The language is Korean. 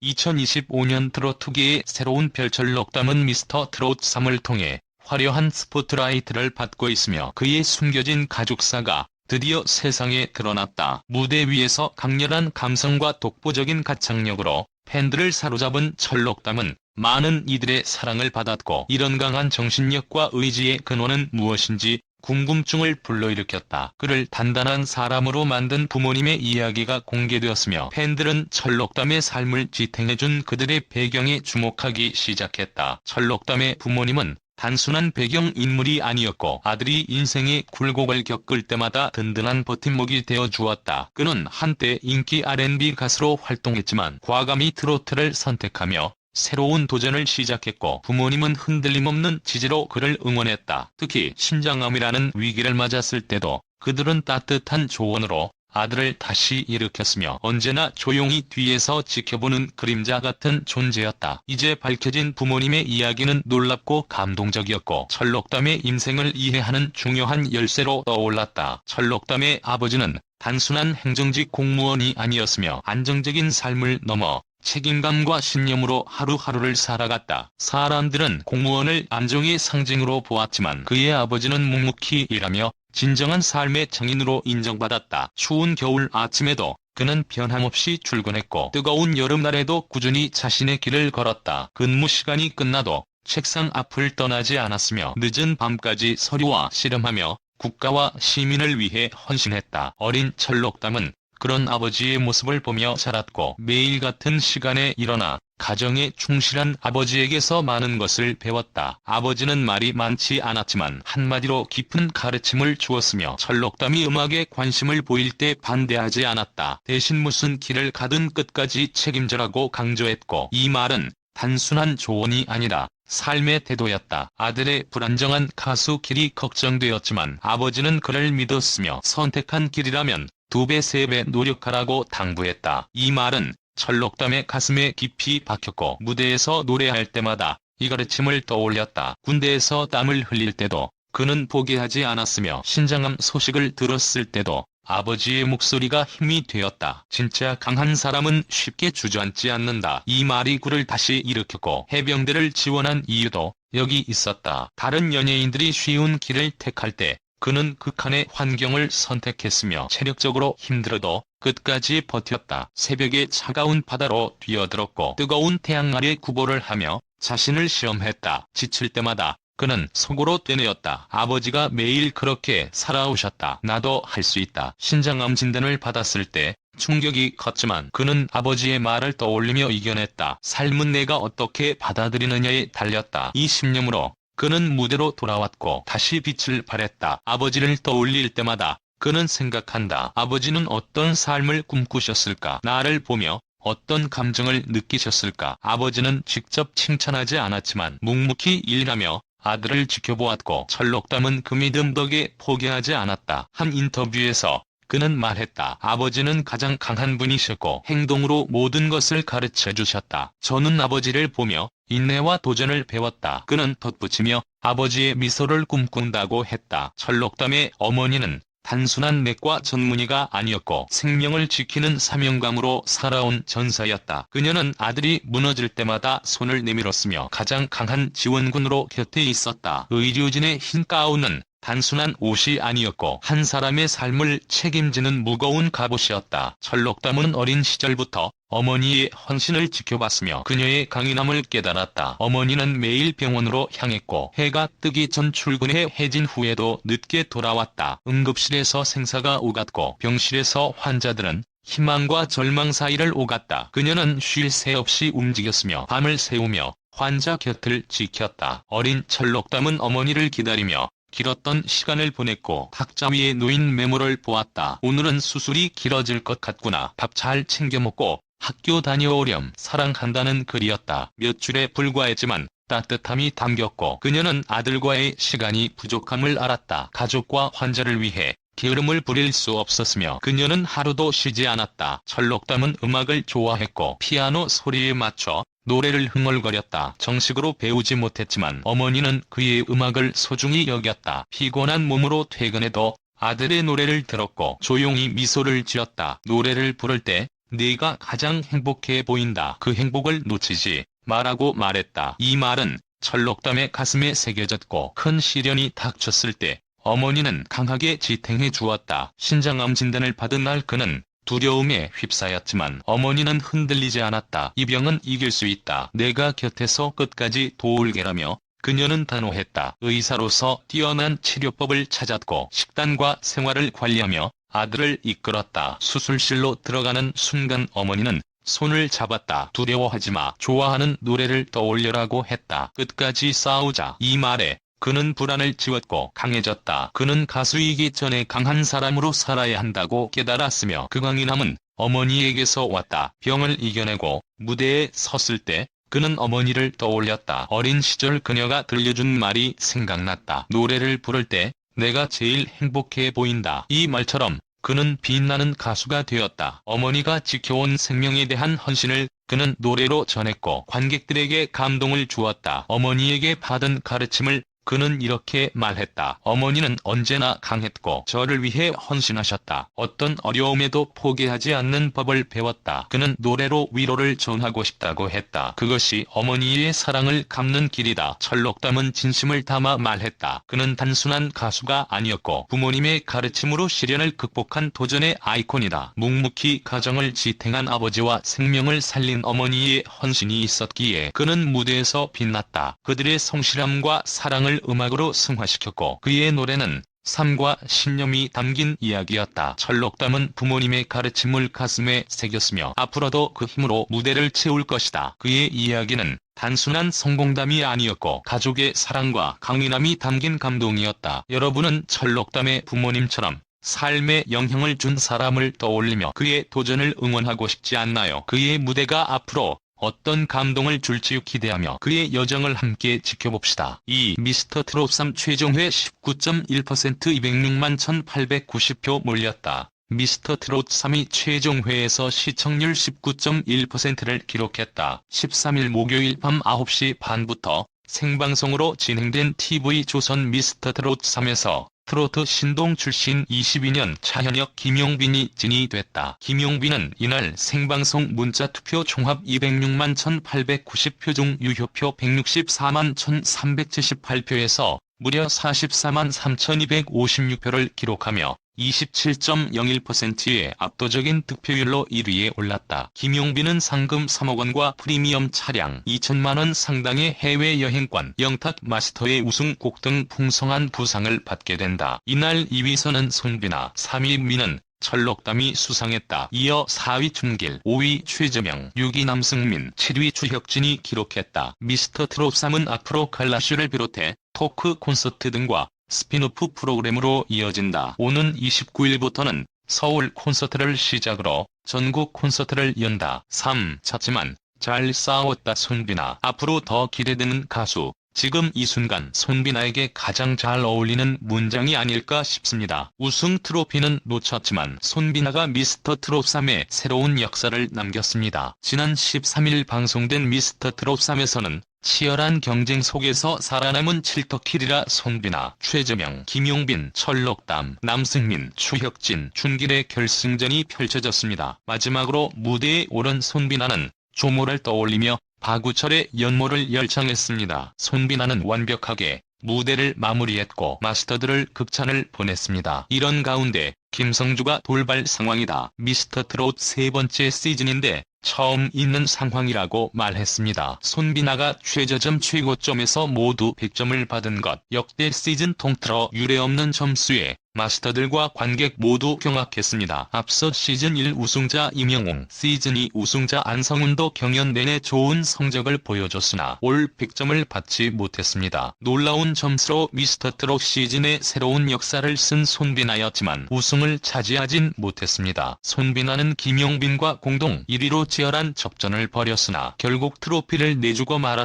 2025년 트로트계의 새로운 별 철록담은 미스터 트롯 3을 통해 화려한 스포트라이트를 받고 있으며 그의 숨겨진 가족사가 드디어 세상에 드러났다. 무대 위에서 강렬한 감성과 독보적인 가창력으로 팬들을 사로잡은 철록담은 많은 이들의 사랑을 받았고, 이런 강한 정신력과 의지의 근원은 무엇인지 궁금증을 불러일으켰다. 그를 단단한 사람으로 만든 부모님의 이야기가 공개되었으며 팬들은 철록담의 삶을 지탱해준 그들의 배경에 주목하기 시작했다. 철록담의 부모님은 단순한 배경인물이 아니었고 아들이 인생의 굴곡을 겪을 때마다 든든한 버팀목이 되어 주었다. 그는 한때 인기 R&B 가수로 활동했지만 과감히 트로트를 선택하며 새로운 도전을 시작했고, 부모님은 흔들림 없는 지지로 그를 응원했다. 특히 신장암이라는 위기를 맞았을 때도 그들은 따뜻한 조언으로 아들을 다시 일으켰으며 언제나 조용히 뒤에서 지켜보는 그림자 같은 존재였다. 이제 밝혀진 부모님의 이야기는 놀랍고 감동적이었고 철록담의 인생을 이해하는 중요한 열쇠로 떠올랐다. 철록담의 아버지는 단순한 행정직 공무원이 아니었으며 안정적인 삶을 넘어 책임감과 신념으로 하루하루를 살아갔다. 사람들은 공무원을 안정의 상징으로 보았지만 그의 아버지는 묵묵히 일하며 진정한 삶의 정인으로 인정받았다. 추운 겨울 아침에도 그는 변함없이 출근했고 뜨거운 여름날에도 꾸준히 자신의 길을 걸었다. 근무 시간이 끝나도 책상 앞을 떠나지 않았으며 늦은 밤까지 서류와 씨름하며 국가와 시민을 위해 헌신했다. 어린 철록담은 그런 아버지의 모습을 보며 자랐고 매일 같은 시간에 일어나 가정에 충실한 아버지에게서 많은 것을 배웠다. 아버지는 말이 많지 않았지만 한마디로 깊은 가르침을 주었으며 철록담이 음악에 관심을 보일 때 반대하지 않았다. 대신 무슨 길을 가든 끝까지 책임져라고 강조했고, 이 말은 단순한 조언이 아니라 삶의 태도였다. 아들의 불안정한 가수 길이 걱정되었지만 아버지는 그를 믿었으며 선택한 길이라면 2배 3배 노력하라고 당부했다. 이 말은 철록담의 가슴에 깊이 박혔고 무대에서 노래할 때마다 이 가르침을 떠올렸다. 군대에서 땀을 흘릴 때도 그는 포기하지 않았으며 신장암 소식을 들었을 때도 아버지의 목소리가 힘이 되었다. 진짜 강한 사람은 쉽게 주저앉지 않는다. 이 말이 그를 다시 일으켰고 해병대를 지원한 이유도 여기 있었다. 다른 연예인들이 쉬운 길을 택할 때 그는 극한의 환경을 선택했으며 체력적으로 힘들어도 끝까지 버텼다. 새벽의 차가운 바다로 뛰어들었고 뜨거운 태양 아래 구보를 하며 자신을 시험했다. 지칠 때마다 그는 속으로 되뇌었다. 아버지가 매일 그렇게 살아오셨다. 나도 할 수 있다. 신장암 진단을 받았을 때 충격이 컸지만 그는 아버지의 말을 떠올리며 이겨냈다. 삶은 내가 어떻게 받아들이느냐에 달렸다. 이 신념으로 그는 무대로 돌아왔고 다시 빛을 발했다. 아버지를 떠올릴 때마다 그는 생각한다. 아버지는 어떤 삶을 꿈꾸셨을까? 나를 보며 어떤 감정을 느끼셨을까? 아버지는 직접 칭찬하지 않았지만 묵묵히 일하며 아들을 지켜보았고 철록담은 그 믿음 덕에 포기하지 않았다. 한 인터뷰에서 그는 말했다. 아버지는 가장 강한 분이셨고 행동으로 모든 것을 가르쳐 주셨다. 저는 아버지를 보며 인내와 도전을 배웠다. 그는 덧붙이며 아버지의 미소를 꿈꾼다고 했다. 철록담의 어머니는 단순한 내과 전문의가 아니었고 생명을 지키는 사명감으로 살아온 전사였다. 그녀는 아들이 무너질 때마다 손을 내밀었으며 가장 강한 지원군으로 곁에 있었다. 의료진의 흰 가운은 단순한 옷이 아니었고 한 사람의 삶을 책임지는 무거운 갑옷이었다. 철록담은 어린 시절부터 어머니의 헌신을 지켜봤으며 그녀의 강인함을 깨달았다. 어머니는 매일 병원으로 향했고 해가 뜨기 전 출근해 해진 후에도 늦게 돌아왔다. 응급실에서 생사가 오갔고 병실에서 환자들은 희망과 절망 사이를 오갔다. 그녀는 쉴 새 없이 움직였으며 밤을 새우며 환자 곁을 지켰다. 어린 철록담은 어머니를 기다리며 길었던 시간을 보냈고 탁자 위에 놓인 메모를 보았다. 오늘은 수술이 길어질 것 같구나. 밥 잘 챙겨 먹고 학교 다녀오렴. 사랑한다는 글이었다. 몇 줄에 불과했지만 따뜻함이 담겼고 그녀는 아들과의 시간이 부족함을 알았다. 가족과 환자를 위해 게으름을 부릴 수 없었으며 그녀는 하루도 쉬지 않았다. 철록담은 음악을 좋아했고 피아노 소리에 맞춰 노래를 흥얼거렸다. 정식으로 배우지 못했지만 어머니는 그의 음악을 소중히 여겼다. 피곤한 몸으로 퇴근해도 아들의 노래를 들었고 조용히 미소를 지었다. 노래를 부를 때 네가 가장 행복해 보인다. 그 행복을 놓치지 마라고 말했다. 이 말은 철록담의 가슴에 새겨졌고 큰 시련이 닥쳤을 때 어머니는 강하게 지탱해 주었다. 신장암 진단을 받은 날 그는 두려움에 휩싸였지만 어머니는 흔들리지 않았다. 이 병은 이길 수 있다. 내가 곁에서 끝까지 도울게라며 그녀는 단호했다. 의사로서 뛰어난 치료법을 찾았고 식단과 생활을 관리하며 아들을 이끌었다. 수술실로 들어가는 순간 어머니는 손을 잡았다. 두려워하지 마. 좋아하는 노래를 떠올려라고 했다. 끝까지 싸우자. 이 말에 그는 불안을 지웠고 강해졌다. 그는 가수이기 전에 강한 사람으로 살아야 한다고 깨달았으며 그 강인함은 어머니에게서 왔다. 병을 이겨내고 무대에 섰을 때 그는 어머니를 떠올렸다. 어린 시절 그녀가 들려준 말이 생각났다. 노래를 부를 때 내가 제일 행복해 보인다. 이 말처럼 그는 빛나는 가수가 되었다. 어머니가 지켜온 생명에 대한 헌신을 그는 노래로 전했고 관객들에게 감동을 주었다. 어머니에게 받은 가르침을 그는 이렇게 말했다. 어머니는 언제나 강했고 저를 위해 헌신하셨다. 어떤 어려움에도 포기하지 않는 법을 배웠다. 그는 노래로 위로를 전하고 싶다고 했다. 그것이 어머니의 사랑을 갚는 길이다. 철록담은 진심을 담아 말했다. 그는 단순한 가수가 아니었고 부모님의 가르침으로 시련을 극복한 도전의 아이콘이다. 묵묵히 가정을 지탱한 아버지와 생명을 살린 어머니의 헌신이 있었기에 그는 무대에서 빛났다. 그들의 성실함과 사랑을 음악으로 승화시켰고 그의 노래는 삶과 신념이 담긴 이야기였다. 철록담은 부모님의 가르침을 가슴에 새겼으며 앞으로도 그 힘으로 무대를 채울 것이다. 그의 이야기는 단순한 성공담이 아니었고 가족의 사랑과 강인함이 담긴 감동이었다. 여러분은 철록담의 부모님처럼 삶에 영향을 준 사람을 떠올리며 그의 도전을 응원하고 싶지 않나요? 그의 무대가 앞으로 어떤 감동을 줄지 기대하며 그의 여정을 함께 지켜봅시다. 2. 미스터 트롯 3 최종회 19.1% 206만 1890표 몰렸다. 미스터 트롯 3이 최종회에서 시청률 19.1%를 기록했다. 13일 목요일 밤 9시 반부터 생방송으로 진행된 TV조선 미스터 트롯 3에서 트로트 신동 출신 22년 차현역 김용빈이 진이 됐다. 김용빈은 이날 생방송 문자투표 총합 206만 1890표 중 유효표 164만 1378표에서 무려 44만 3256표를 기록하며 27.01%의 압도적인 득표율로 1위에 올랐다. 김용빈은 상금 3억 원과 프리미엄 차량 2천만 원 상당의 해외여행권, 영탁 마스터의 우승곡 등 풍성한 부상을 받게 된다. 이날 2위선은 손비나, 3위 민은, 철록담이 수상했다. 이어 4위 춘길, 5위 최재명, 6위 남승민, 7위 주혁진이 기록했다. 미스터 트롯 3은 앞으로 갈라쇼를 비롯해 토크 콘서트 등과 스핀오프 프로그램으로 이어진다. 오는 29일부터는 서울 콘서트를 시작으로 전국 콘서트를 연다. 3. 졌지만 잘 싸웠다 손비나. 앞으로 더 기대되는 가수. 지금 이 순간 손비나에게 가장 잘 어울리는 문장이 아닐까 싶습니다. 우승 트로피는 놓쳤지만 손비나가 미스터 트롯 3에 새로운 역사를 남겼습니다. 지난 13일 방송된 미스터 트롯 3에서는 치열한 경쟁 속에서 살아남은 칠터킬이라 손비나, 최재명, 김용빈, 철록담, 남승민, 주혁진, 춘길의 결승전이 펼쳐졌습니다. 마지막으로 무대에 오른 손비나는 조모를 떠올리며 박우철의 연모를 열창했습니다. 손비나는 완벽하게 무대를 마무리했고 마스터들을 극찬을 보냈습니다. 이런 가운데 김성주가 돌발 상황이다. 미스터 트롯 세 번째 시즌인데 처음 있는 상황이라고 말했습니다. 손비나가 최저점 최고점에서 모두 100점을 받은 것. 역대 시즌 통틀어 유례없는 점수에 마스터들과 관객 모두 경악했습니다. 앞서 시즌 1 우승자 임영웅, 시즌 2 우승자 안성훈도 경연 내내 좋은 성적을 보여줬으나 올 100점을 받지 못했습니다. 놀라운 점수로 미스터 트롯 시즌의 새로운 역사를 쓴 손비나였지만 우승을 차지하진 못했습니다. 손비나는 김용빈과 공동 1위로 치열한 접전을 벌였으나 결국 트로피를 내주고 말았습니다.